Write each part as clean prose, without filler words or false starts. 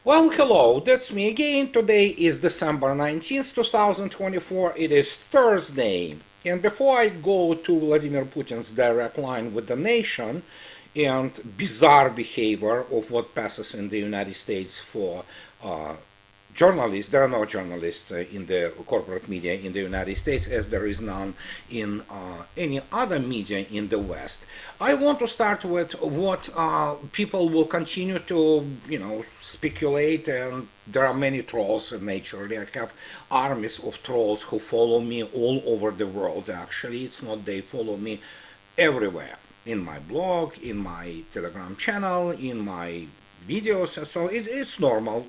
Well, hello, that's me again. Today is December 19th, 2024. It is Thursday. And before I go to Vladimir Putin's direct line with the nation and bizarre behavior of what passes in the United States for uh, journalists, there are no journalists in the corporate media in the United States, as there is none in any other media in the West. I want to start with what people will continue to, speculate, and there are many trolls naturally. I have armies of trolls who follow me all over the world. Actually, it's not they follow me everywhere in my blog, in my Telegram channel, in my videos. So it's normal.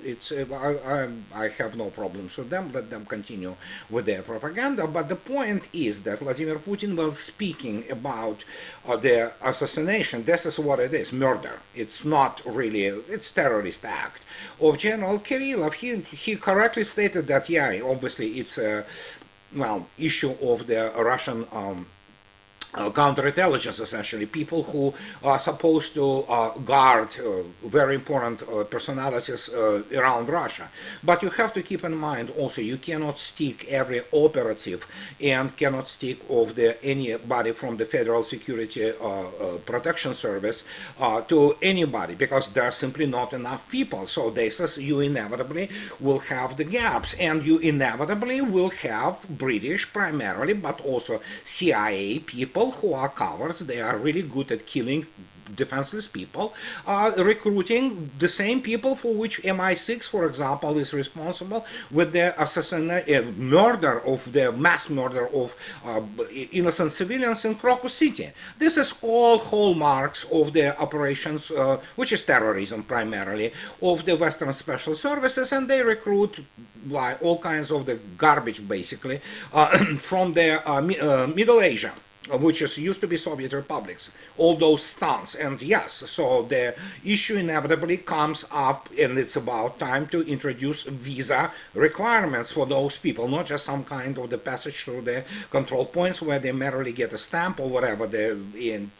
I have no problems with them. Let them continue with their propaganda. But the point is that Vladimir Putin was speaking about the assassination. This is what it is: murder. It's not really. It's terrorist act of General Kirillov. He correctly stated that, yeah, obviously it's a issue of the Russian. Counterintelligence, essentially, people who are supposed to guard very important personalities around Russia. But you have to keep in mind also, you cannot stick every operative and cannot stick of anybody from the Federal Security Protection Service to anybody, because there are simply not enough people. So this is, you inevitably will have the gaps, and you inevitably will have British primarily, but also CIA people who are cowards. They are really good at killing defenseless people, recruiting the same people for which MI6, for example, is responsible with the mass murder of innocent civilians in Crocus City. This is all hallmarks of the operations, which is terrorism primarily, of the Western Special Services, and they recruit all kinds of the garbage, basically, from the Middle Asia, which used to be Soviet republics, all those stunts. And yes, so the issue inevitably comes up, and it's about time to introduce visa requirements for those people, not just some kind of the passage through the control points where they merely get a stamp or whatever,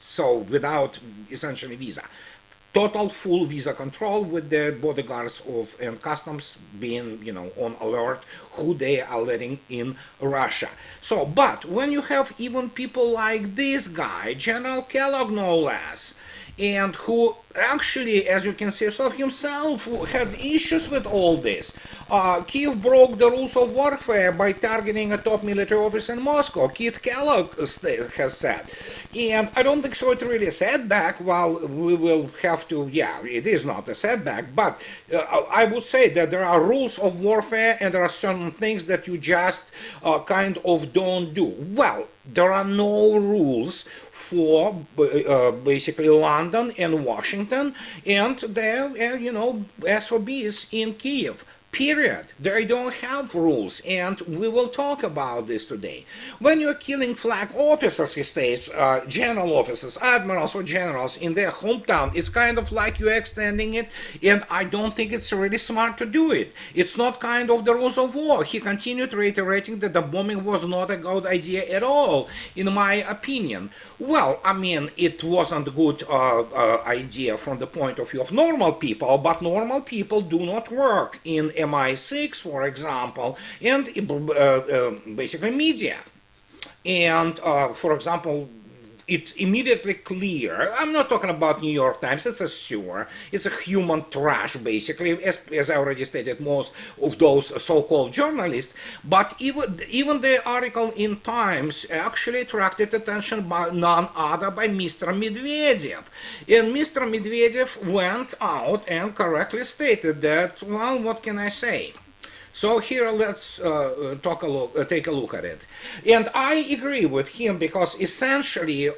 so without essentially visa. Total full visa control, with the bodyguards and customs being, on alert who they are letting in Russia. So, but when you have even people like this guy, General Kellogg no less, and who actually, as you can see yourself, himself had issues with all this. Kiev broke the rules of warfare by targeting a top military office in Moscow, Keith Kellogg has said. And I don't think so it's really a setback. Well, we will have to, yeah, it is not a setback, but I would say that there are rules of warfare, and there are certain things that you just kind of don't do. Well, there are no rules for basically London and Washington and the SOBs in Kiev. Period. They don't have rules, and we will talk about this today. When you're killing flag officers, he states, general officers, admirals or generals in their hometown, it's kind of like you're extending it, and I don't think it's really smart to do it. It's not kind of the rules of war. He continued reiterating that the bombing was not a good idea at all, in my opinion. Well, I mean, it wasn't a good idea from the point of view of normal people, but normal people do not work in MI6, for example, and basically media. And, for example, it's immediately clear. I'm not talking about New York Times. It's a sewer. It's a human trash, basically, as I already stated, most of those so-called journalists. But even the article in Times actually attracted attention by none other by Mr. Medvedev. And Mr. Medvedev went out and correctly stated that, well, what can I say? So here let's take a look at it. And I agree with him, because essentially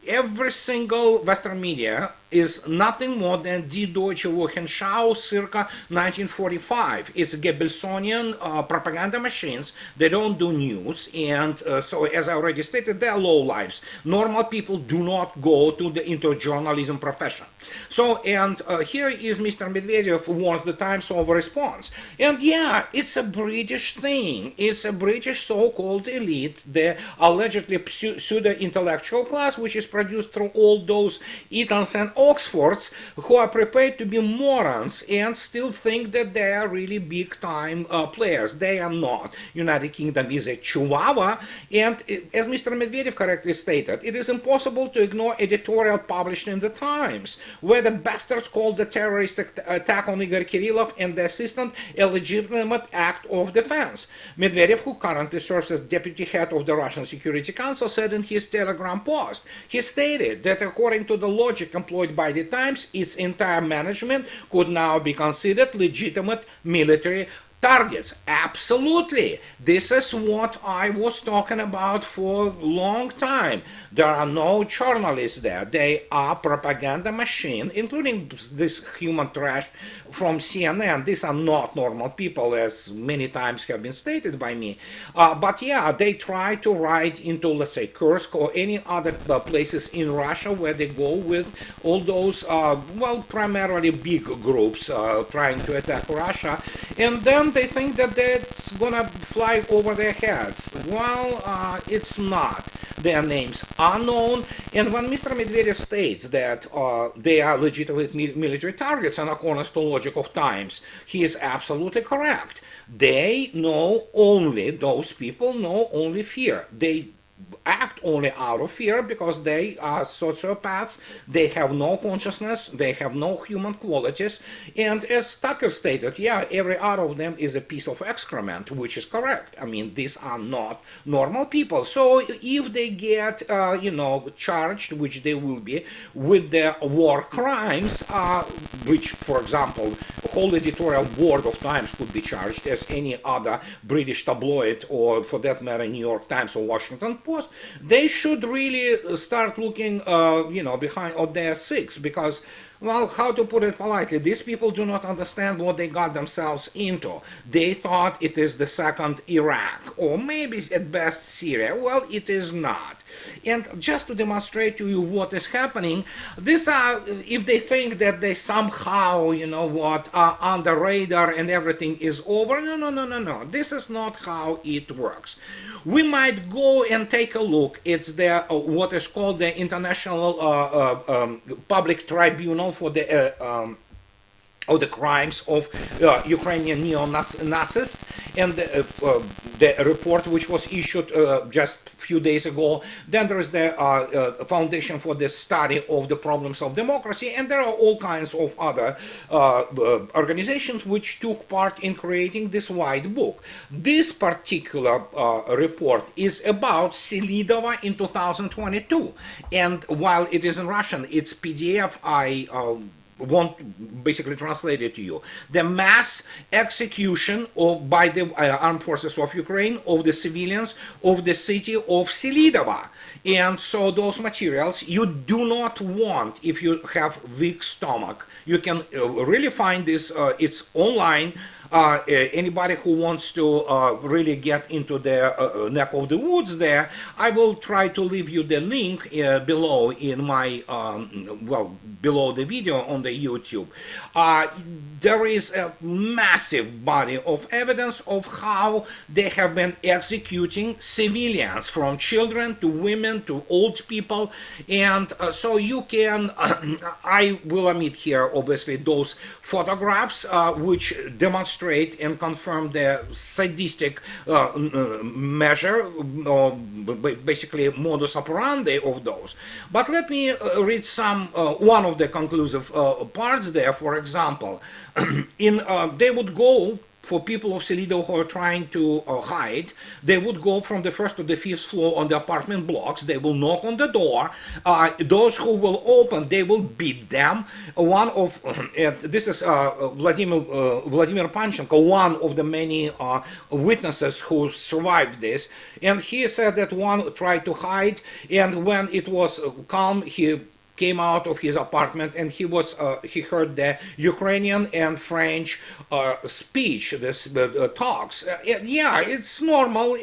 every single Western media is nothing more than Die Deutsche Wochenschau circa 1945. It's Goebbelsonian propaganda machines. They don't do news, and so, as I already stated, they're low lives. Normal people do not go into journalism profession. So, and here is Mr. Medvedev wants the Times of response. And yeah, it's a British thing. It's a British so-called elite, the allegedly pseudo-intellectual class, which is produced through all those Etons and Oxfords who are prepared to be morons and still think that they are really big-time players. They are not. United Kingdom is a chihuahua, and as Mr. Medvedev correctly stated, it is impossible to ignore editorial published in the Times, where the bastards called the terrorist attack on Igor Kirillov and the assistant a legitimate act of defense. Medvedev, who currently serves as deputy head of the Russian Security Council, said in his Telegram post, he stated that according to the logic employed by the Times, its entire management could now be considered legitimate military targets. Absolutely. This is what I was talking about for a long time. There are no journalists there. They are propaganda machine, including this human trash from CNN. These are not normal people, as many times have been stated by me. But yeah, they try to ride into, let's say, Kursk or any other places in Russia where they go with all those, well, primarily big groups trying to attack Russia. And then they think that that's gonna fly over their heads. Well, it's not. Their names are known, and when Mr. Medvedev states that they are legitimate military targets in accordance to logic of Times, he is absolutely correct. They know only, those people know only fear. They act only out of fear because they are sociopaths, they have no consciousness, they have no human qualities, and as Tucker stated, yeah, every out of them is a piece of excrement, which is correct. I mean, these are not normal people. So if they get, charged, which they will be, with the war crimes, which, for example, the whole editorial board of Times could be charged as any other British tabloid, or for that matter, New York Times or Washington Post, they should really start looking, behind on their six, because, well, how to put it politely, these people do not understand what they got themselves into. They thought it is the second Iraq, or maybe at best Syria. Well, it is not. And just to demonstrate to you what is happening, these are, if they think that they somehow, are on the radar and everything is over, no. This is not how it works. We might go and take a look. It's the what is called the International Public Tribunal for the crimes of Ukrainian neo-Nazis, and the report which was issued just a few days ago. Then there is the Foundation for the Study of the Problems of Democracy, and there are all kinds of other organizations which took part in creating this white book. This particular report is about Selidova in 2022, and while it is in Russian, it's PDF. I won't basically translate it to you. The mass execution by the armed forces of Ukraine of the civilians of the city of Selidova. And so those materials you do not want if you have weak stomach. You can really find this, it's online. Anybody who wants to really get into the neck of the woods there, I will try to leave you the link below in my, below the video on the YouTube. There is a massive body of evidence of how they have been executing civilians, from children to women to old people, and so you can, I will omit here obviously those photographs which demonstrate and confirm the sadistic measure, or basically modus operandi of those. But let me read some, one of the conclusive parts there. For example, they would go, for people of Selidov who are trying to hide, they would go from the first to the fifth floor on the apartment blocks. They will knock on the door. Those who will open, they will beat them. One of this is Vladimir Panchenko, one of the many witnesses who survived this, and he said that one tried to hide, and when it was calm, he came out of his apartment and he heard the Ukrainian and French speech, this talks. Yeah, it's normal.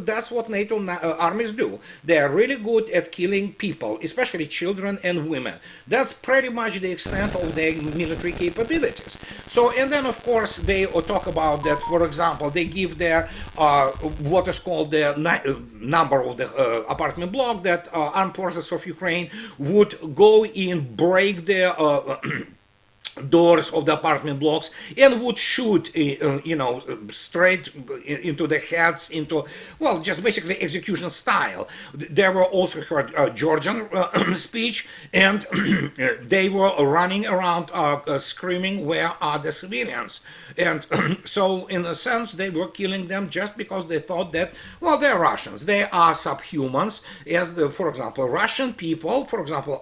That's what NATO armies do. They are really good at killing people, especially children and women. That's pretty much the extent of their military capabilities. So, and then of course they talk about that. For example, they give their what is called the number of the apartment block that armed forces of Ukraine would go in, break the doors of the apartment blocks and would shoot, straight into the heads, into, well, just basically execution style. There were also heard Georgian speech, and they were running around screaming, "Where are the civilians?" And so, in a sense, they were killing them just because they thought that, well, they're Russians, they are subhumans, as for example, Russian people, for example,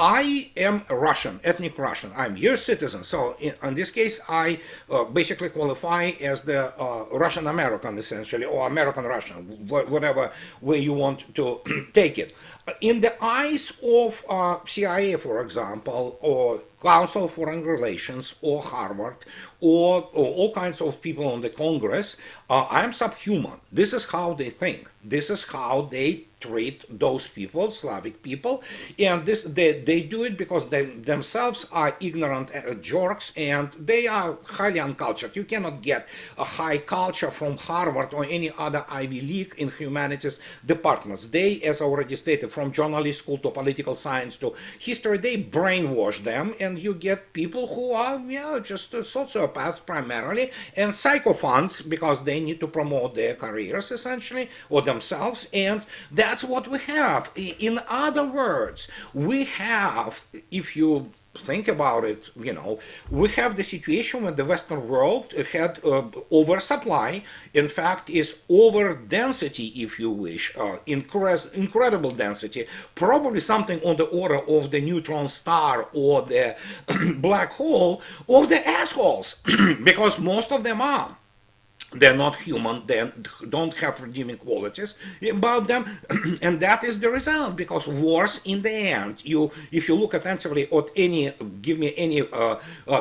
I am a Russian, ethnic Russian. I'm US citizen. So in this case, I basically qualify as the Russian American, essentially, or American Russian, whatever way you want to take it. In the eyes of CIA, for example, or Council of Foreign Relations, or Harvard, or all kinds of people on the Congress, I am subhuman. This is how they think. This is how they treat those people, Slavic people, and they do it because they themselves are ignorant jerks, and they are highly uncultured. You cannot get a high culture from Harvard or any other Ivy League in humanities departments. They, as already stated, from journalism school to political science to history, they brainwash them, and you get people who are just sociopaths primarily, and sycophants because they need to promote their careers essentially, or themselves, and that's what we have. In other words, we have, if you think about it, we have the situation when the Western world had oversupply, in fact, is over density, if you wish, incredible density, probably something on the order of the neutron star or the black hole, of the assholes, because most of them are. They're not human, they don't have redeeming qualities about them, and that is the result, because wars in the end, if you look attentively at give me any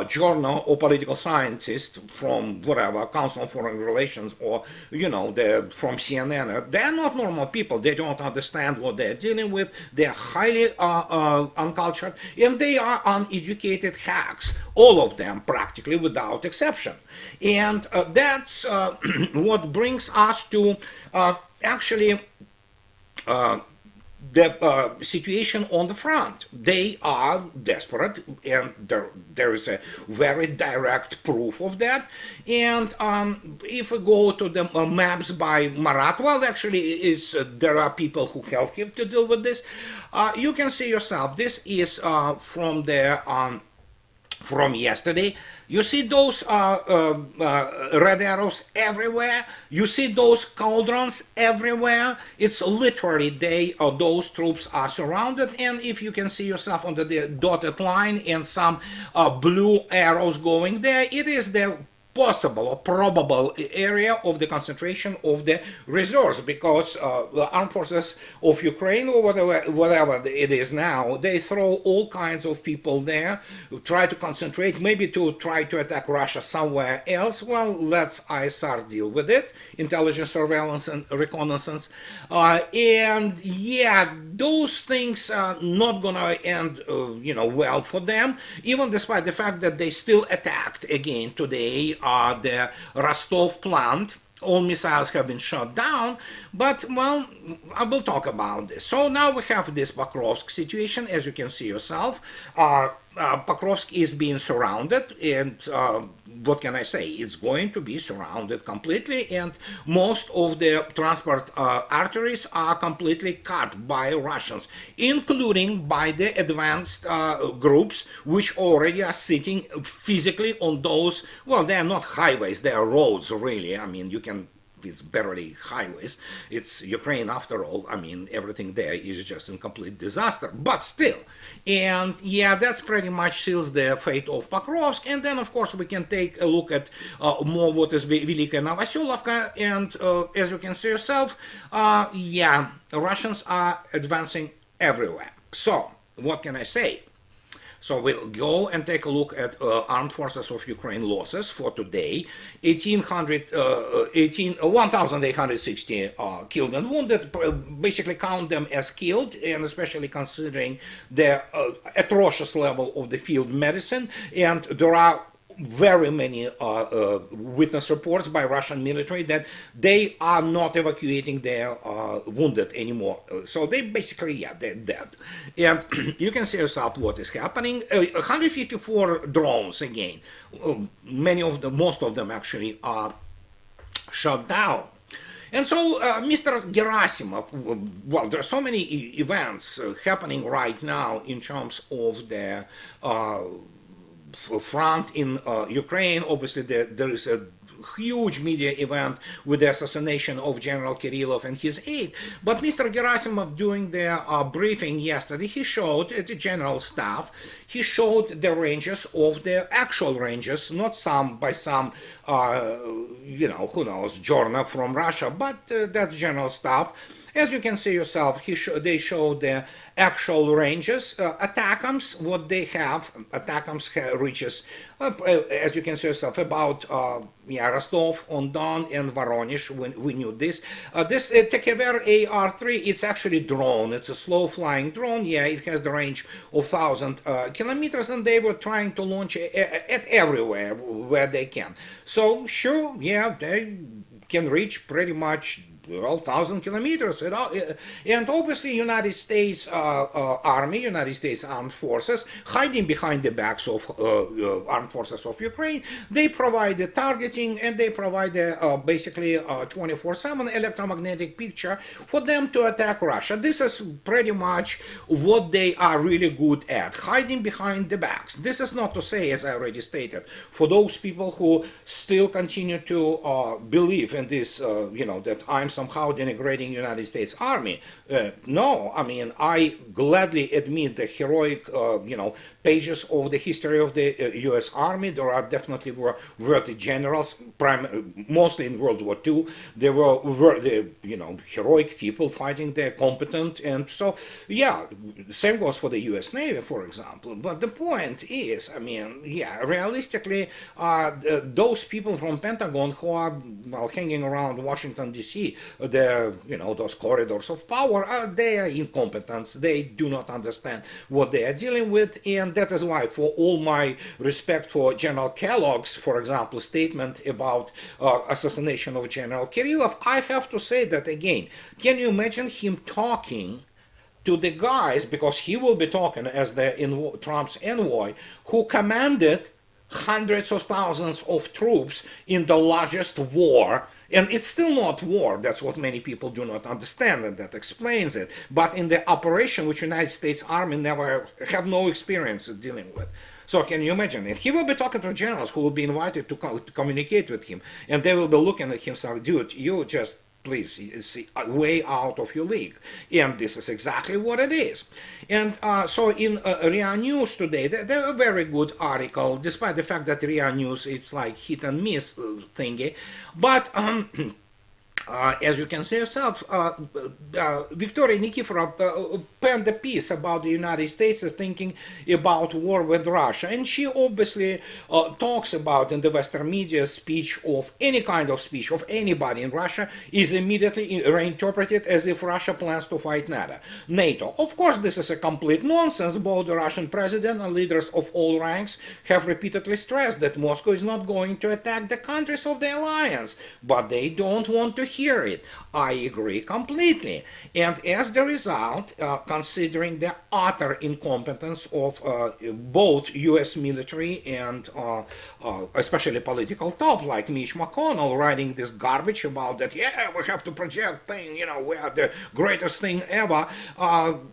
journal or political scientist from whatever, Council on Foreign Relations, or, from CNN, they're not normal people, they don't understand what they're dealing with, they're highly uncultured, and they are uneducated hacks, all of them practically without exception. And that's what brings us to actually the situation on the front. They are desperate, and there is a very direct proof of that. And if we go to the maps by Marat, well, actually, there are people who help him to deal with this. You can see yourself. This is from the from yesterday. You see those red arrows everywhere. You see those cauldrons everywhere. It's literally those troops are surrounded. And if you can see yourself on the dotted line and some blue arrows going there, it is the possible or probable area of the concentration of the resource, because the armed forces of Ukraine, or whatever it is now, they throw all kinds of people there, try to concentrate, maybe to try to attack Russia somewhere else. Well, let's ISR deal with it, intelligence, surveillance, and reconnaissance. And yeah, those things are not gonna end, well for them, even despite the fact that they still attacked again today the Rostov plant. All missiles have been shot down, but, well, I will talk about this. So now we have this Pokrovsk situation, as you can see yourself. Pokrovsk is being surrounded, and what can I say? It's going to be surrounded completely, and most of the transport arteries are completely cut by Russians, including by the advanced groups, which already are sitting physically on those, well, they are not highways, they are roads, really. I mean, it's barely highways. It's Ukraine after all. I mean, everything there is just a complete disaster, but still. And yeah, that's pretty much seals the fate of Pokrovsk. And then, of course, we can take a look at more what is Velika Novoselovka. And as you can see yourself, yeah, the Russians are advancing everywhere. So, what can I say? So we'll go and take a look at armed forces of Ukraine losses for today. 1,860 killed and wounded. Basically count them as killed, and especially considering the atrocious level of the field medicine. And there are very many witness reports by Russian military that they are not evacuating their wounded anymore. So they basically, yeah, they're dead. And you can see yourself what is happening. 154 drones again. Most of them actually are shut down. And so, Mr. Gerasimov, well, there are so many events happening right now in terms of the front in Ukraine. Obviously, there is a huge media event with the assassination of General Kirillov and his aide. But Mr. Gerasimov, during the briefing yesterday, he showed the general staff, he showed the ranges of the actual ranges, not some by some, who knows, journal from Russia, but that's general staff. As you can see yourself, they show the actual ranges. ATACMS, what they have, ATACMS reaches, as you can see yourself, about Rostov-on-Don and Voronezh. We knew this. This Tekever AR-3, it's actually drone. It's a slow-flying drone. Yeah, it has the range of 1,000 kilometers, and they were trying to launch it at everywhere where they can. So, sure, yeah, they can reach pretty much 1,000 kilometers, and obviously United States Army, United States Armed Forces, hiding behind the backs of Armed Forces of Ukraine, they provide the targeting and they provide basically 24/7 electromagnetic picture for them to attack Russia. This is pretty much what they are really good at, hiding behind the backs. This is not to say, as I already stated, for those people who still continue to believe in this, that I'm somehow denigrating United States Army. No, I mean, I gladly admit the heroic, pages of the history of the U.S. Army. There are definitely worthy generals, mostly in World War II. There were heroic people fighting there, competent, and so, yeah, same goes for the U.S. Navy, for example. But the point is, I mean, yeah, realistically, those people from Pentagon who are hanging around Washington, D.C., those corridors of power, they are incompetents. They do not understand what they are dealing with, and that is why, for all my respect for General Kellogg's, for example, statement about assassination of General Kirillov, I have to say that again. Can you imagine him talking to the guys, because he will be talking as Trump's envoy, who commanded hundreds of thousands of troops in the largest war, and it's still not war. That's what many people do not understand, and that explains it. But in the operation which United States Army never had no experience dealing with. So can you imagine it? He will be talking to generals who will be invited to communicate with him, and they will be looking at him saying, dude, you just, please, see, way out of your league. And this is exactly what it is. And so in RIA News today, there a very good article, despite the fact that RIA News, it's like hit and miss thingy. But as you can see yourself, Victoria Nikiforov penned a piece about the United States thinking about war with Russia. And she obviously talks about, in the Western media, speech of any kind of speech of anybody in Russia is immediately reinterpreted as if Russia plans to fight NATO. Of course, this is a complete nonsense. Both the Russian president and leaders of all ranks have repeatedly stressed that Moscow is not going to attack the countries of the alliance, but they don't want to hear it. I agree completely. And as the result, considering the utter incompetence of both U.S. military and especially political top like Mitch McConnell writing this garbage about that, yeah, we have to project thing, we are the greatest thing ever.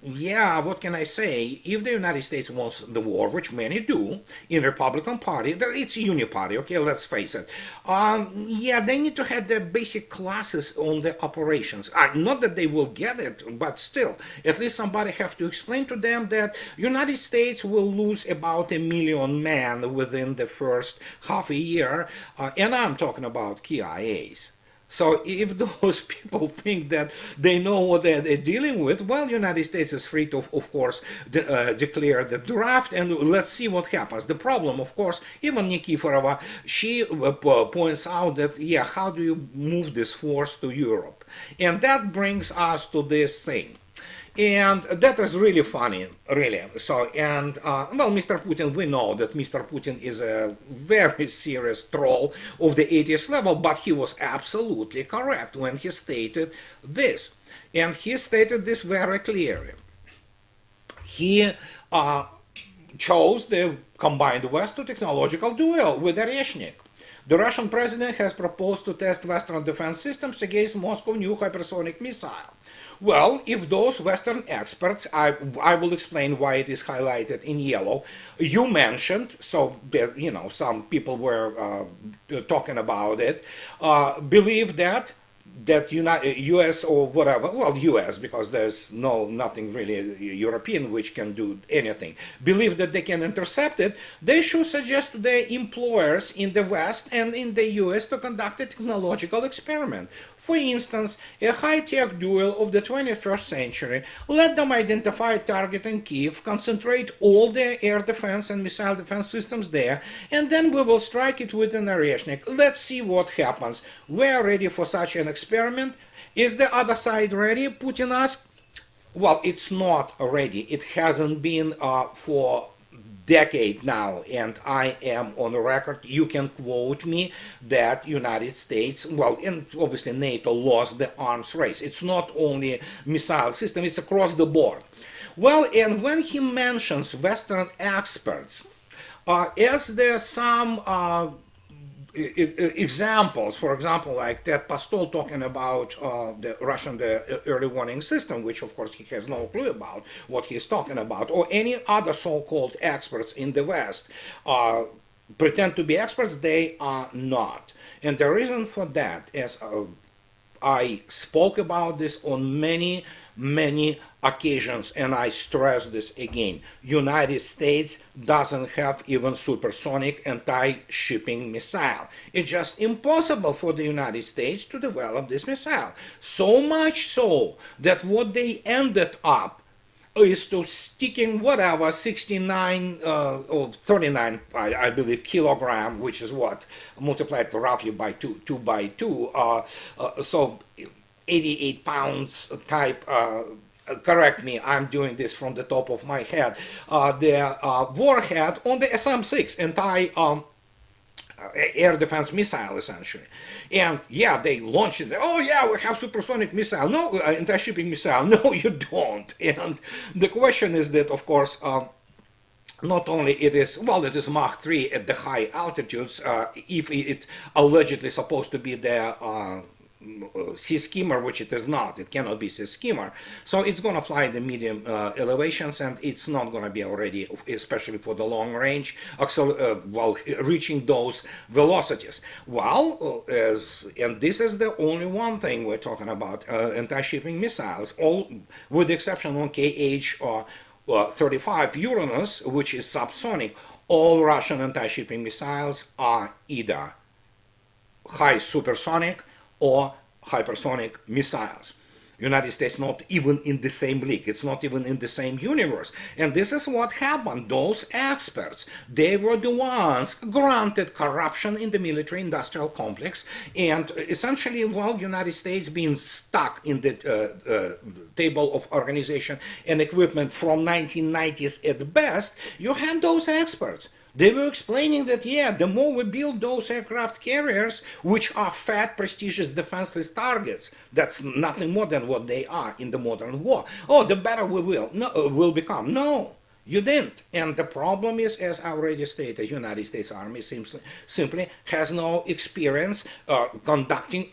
Yeah, what can I say? If the United States wants the war, which many do, in Republican Party, it's a uniparty, okay, let's face it. Yeah, they need to have the basic classes on the operations. Not that they will get it, but still, at least somebody have to explain to them that United States will lose about 1 million men within the first half a year, and I'm talking about KIAs. So if those people think that they know what they're dealing with, well, United States is free to, of course, declare the draft, and let's see what happens. The problem, of course, even Nikiforova, she points out that, yeah, how do you move this force to Europe? And that brings us to this thing. And that is really funny, really. So, and well, Mr. Putin, we know that Mr. Putin is a very serious troll of the 80th level, but he was absolutely correct when he stated this. And he stated this very clearly. He chose the combined West to technological duel with Oreshnik. The Russian president has proposed to test Western defense systems against Moscow new hypersonic missile. Well, if those Western experts, I will explain why it is highlighted in yellow. You mentioned, so there, some people were talking about it, believe that U.S. or whatever, well, U.S. because there's nothing really European which can do anything, believe that they can intercept it, they should suggest to their employers in the West and in the U.S. to conduct a technological experiment. For instance, a high-tech duel of the 21st century. Let them identify a target in Kiev, concentrate all their air defense and missile defense systems there, and then we will strike it with an Oreshnik. Let's see what happens. We are ready for such an experiment. Is the other side ready? Putin asked. Well, it's not ready. It hasn't been for decade now, and I am on record. You can quote me that United States, well, and obviously NATO lost the arms race. It's not only missile system, it's across the board. Well, and when he mentions Western experts, as there some examples, for example, like Ted Pastol talking about the Russian early warning system, which of course he has no clue about what he's talking about, or any other so-called experts in the West pretend to be experts, they are not. And the reason for that is I spoke about this on many occasions, and I stress this again. United States doesn't have even supersonic anti-shipping missile. It's just impossible for the United States to develop this missile. So much so that what they ended up is to sticking whatever 69 or 39, I believe, kilogram, which is what multiplied roughly by two by two, so 88 pounds type. Correct me, I'm doing this from the top of my head. The warhead on the SM-6 air defense missile, essentially. And yeah, they launched it. Oh yeah, we have supersonic missile. No, anti-shipping missile. No, you don't. And the question is that, of course, not only it is Mach 3 at the high altitudes, if it allegedly supposed to be the sea skimmer, which it is not. It cannot be sea skimmer. So it's going to fly the medium elevations, and it's not going to be already, especially for the long range, reaching those velocities. Well, and this is the only one thing we're talking about, anti-shipping missiles, all with the exception of KH-35 Uranus, which is subsonic. All Russian anti-shipping missiles are either high supersonic or hypersonic missiles. United States not even in the same league. It's not even in the same universe. And this is what happened. Those experts, they were the ones granted corruption in the military-industrial complex, and essentially, while United States being stuck in the table of organization and equipment from 1990s at best, you had those experts. They were explaining that, yeah, the more we build those aircraft carriers, which are fat, prestigious, defenseless targets, that's nothing more than what they are in the modern war. Oh, the better we will become. No, you didn't. And the problem is, as I already stated, the United States Army simply has no experience conducting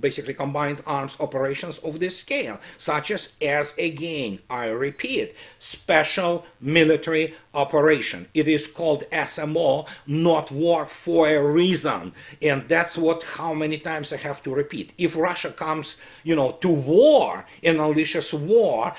basically combined arms operations of this scale, such as, again, I repeat, special military operation. It is called SMO, not war, for a reason. And that's how many times I have to repeat. If Russia comes, to war and unleashes war,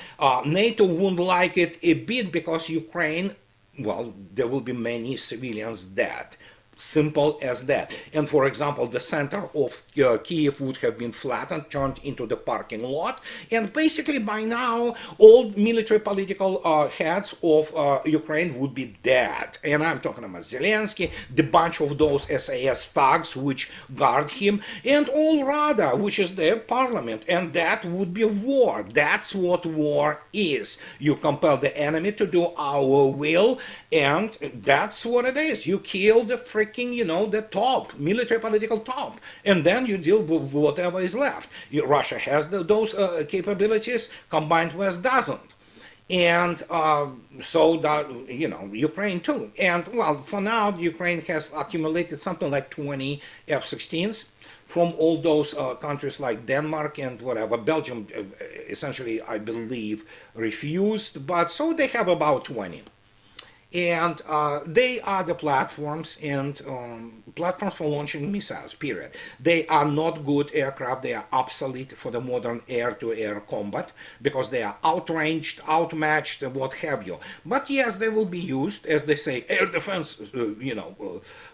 NATO wouldn't like it a bit, because Ukraine, well, there will be many civilians dead. simple as that. And for example, the center of Kiev would have been flattened, turned into the parking lot. And basically by now, all military political heads of Ukraine would be dead. And I'm talking about Zelensky, the bunch of those SAS thugs which guard him, and all Rada, which is the parliament. And that would be war. That's what war is. You compel the enemy to do our will, and that's what it is. You kill the freaking, the top, military political top, and then you deal with whatever is left. Russia has those capabilities, combined West doesn't. And so that, Ukraine too. And well, for now, Ukraine has accumulated something like 20 F-16s from all those countries like Denmark and whatever. Belgium, essentially, I believe, refused, but so they have about 20. And they are the platforms and platforms for launching missiles, period. They are not good aircraft. They are obsolete for the modern air-to-air combat because they are outranged, outmatched, and what have you. But yes, they will be used, as they say, air defense,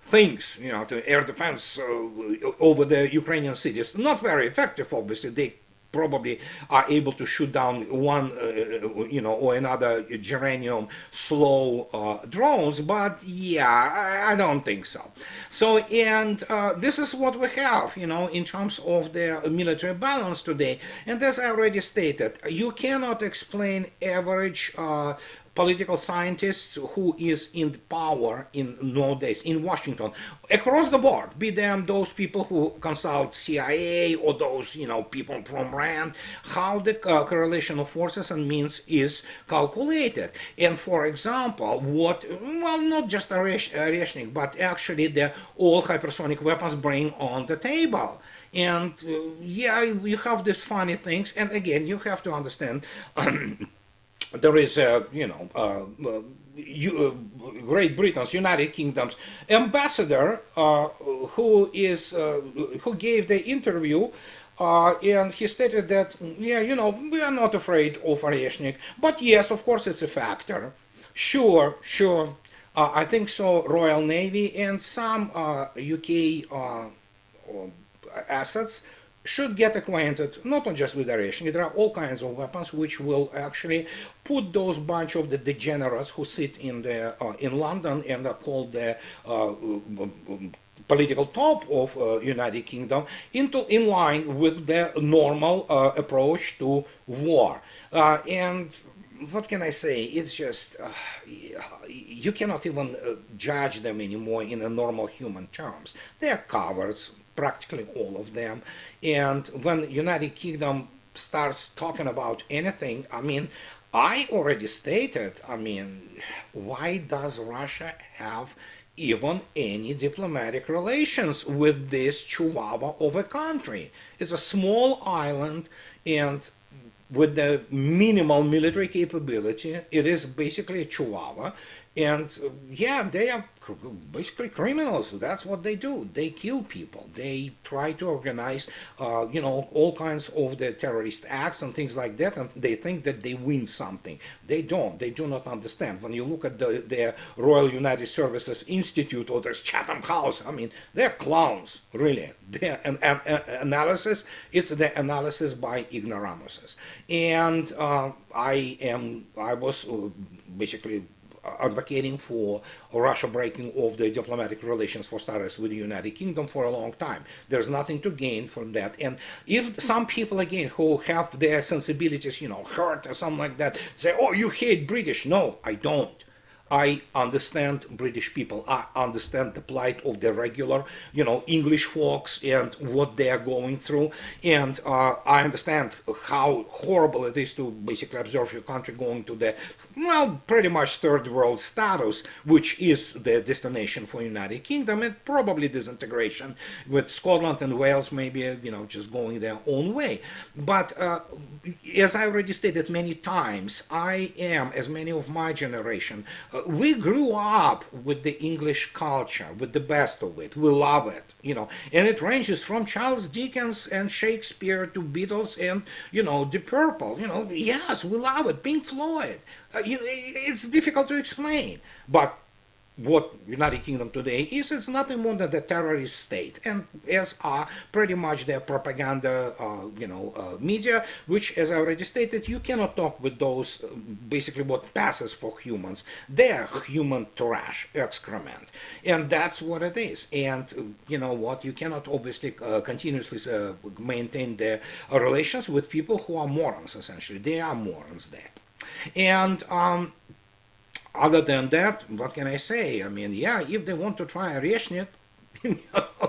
things, to air defense over the Ukrainian cities. Not very effective, obviously. They probably are able to shoot down one, or another geranium slow drones, but yeah, I don't think so. So, and this is what we have, in terms of the military balance today. And as I already stated, you cannot explain average political scientists who is in power in nowadays in Washington across the board, be them those people who consult CIA or those people from RAND, how the correlation of forces and means is calculated. And for example, not just Oreshnik, but actually the all hypersonic weapons bring on the table. And you have these funny things, and again, you have to understand. There is Great Britain's, United Kingdom's ambassador who gave the interview, and he stated that we are not afraid of Oreshnik, but yes, of course it's a factor. Sure. I think so. Royal Navy and some UK assets should get acquainted not just with Oreshnik. There are all kinds of weapons which will actually put those bunch of the degenerates who sit in London and are called the political top of United Kingdom in line with the normal approach to war. And what can I say? It's just you cannot even judge them anymore in a normal human terms. They are cowards, practically all of them. And when United Kingdom starts talking about anything, I already stated, why does Russia have even any diplomatic relations with this chihuahua of a country? It's a small island, and with the minimal military capability, it is basically a chihuahua. And they are basically criminals. That's what they do. They kill people. They try to organize, all kinds of the terrorist acts and things like that. And they think that they win something. They don't. They do not understand. When you look at the Royal United Services Institute or there's Chatham House, they're clowns, really. Their analysis, it's the analysis by ignoramuses. And I was basically advocating for Russia breaking off the diplomatic relations, for starters, with the United Kingdom for a long time. There's nothing to gain from that. And if some people, again, who have their sensibilities, hurt or something like that, say, oh, you hate British. No, I don't. I understand British people. I understand the plight of the regular, English folks and what they are going through. And I understand how horrible it is to basically observe your country going to the, pretty much third world status, which is the destination for United Kingdom, and probably disintegration with Scotland and Wales maybe, just going their own way. But as I already stated many times, I am, as many of my generation, we grew up with the English culture, with the best of it. We love it, and it ranges from Charles Dickens and Shakespeare to Beatles and, Deep Purple. Yes, we love it. Pink Floyd. It's difficult to explain, but what United Kingdom today is, it's nothing more than the terrorist state, and as are pretty much their propaganda, media, which, as I already stated, you cannot talk with those basically what passes for humans. They're human trash, excrement, and that's what it is. And you know what? You cannot obviously continuously maintain the relations with people who are morons. Essentially, they are morons there, and. Other than that, what can I say? I mean, yeah, if they want to try Oreshnik,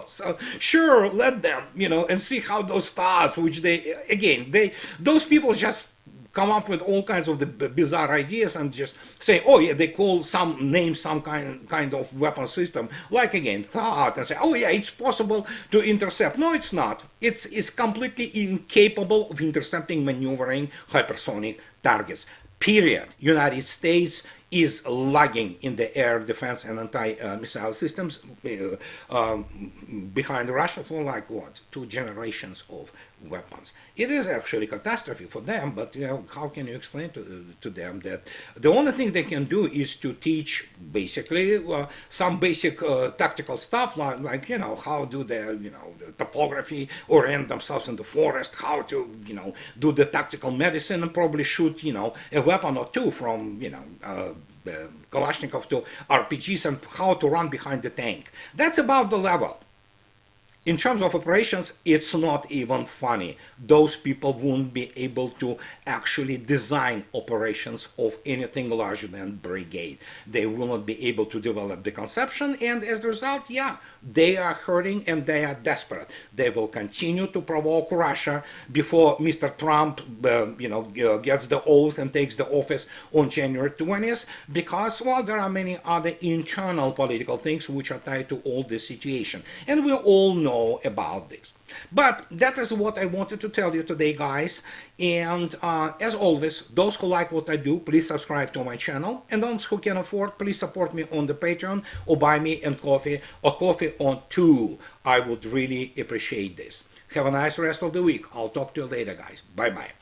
so sure, let them, and see how those starts, which those people just come up with all kinds of the bizarre ideas and just say, oh yeah, they call some kind of weapon system, like again, thought, and say, oh yeah, it's possible to intercept. No, it's not. It's completely incapable of intercepting, maneuvering hypersonic targets. Period. United States is lagging in the air defense and anti-missile systems behind Russia for like what, 2 generations of weapons. It is actually a catastrophe for them, but how can you explain to them that the only thing they can do is to teach basically some basic tactical stuff like how do the the topography, orient themselves in the forest, how to do the tactical medicine, and probably shoot a weapon or two from Kalashnikov to RPGs, and how to run behind the tank. That's about the level. In terms of operations, it's not even funny. Those people won't be able to actually design operations of anything larger than brigade. They will not be able to develop the conception, and as a result, yeah, they are hurting and they are desperate. They will continue to provoke Russia before Mr. Trump, gets the oath and takes the office on January 20th, because, well, there are many other internal political things which are tied to all this situation, and we all know about this. But that is what I wanted to tell you today, guys. And as always, those who like what I do, please subscribe to my channel. And those who can afford, please support me on the Patreon or buy me a coffee or coffee on Duel. I would really appreciate this. Have a nice rest of the week. I'll talk to you later, guys. Bye-bye.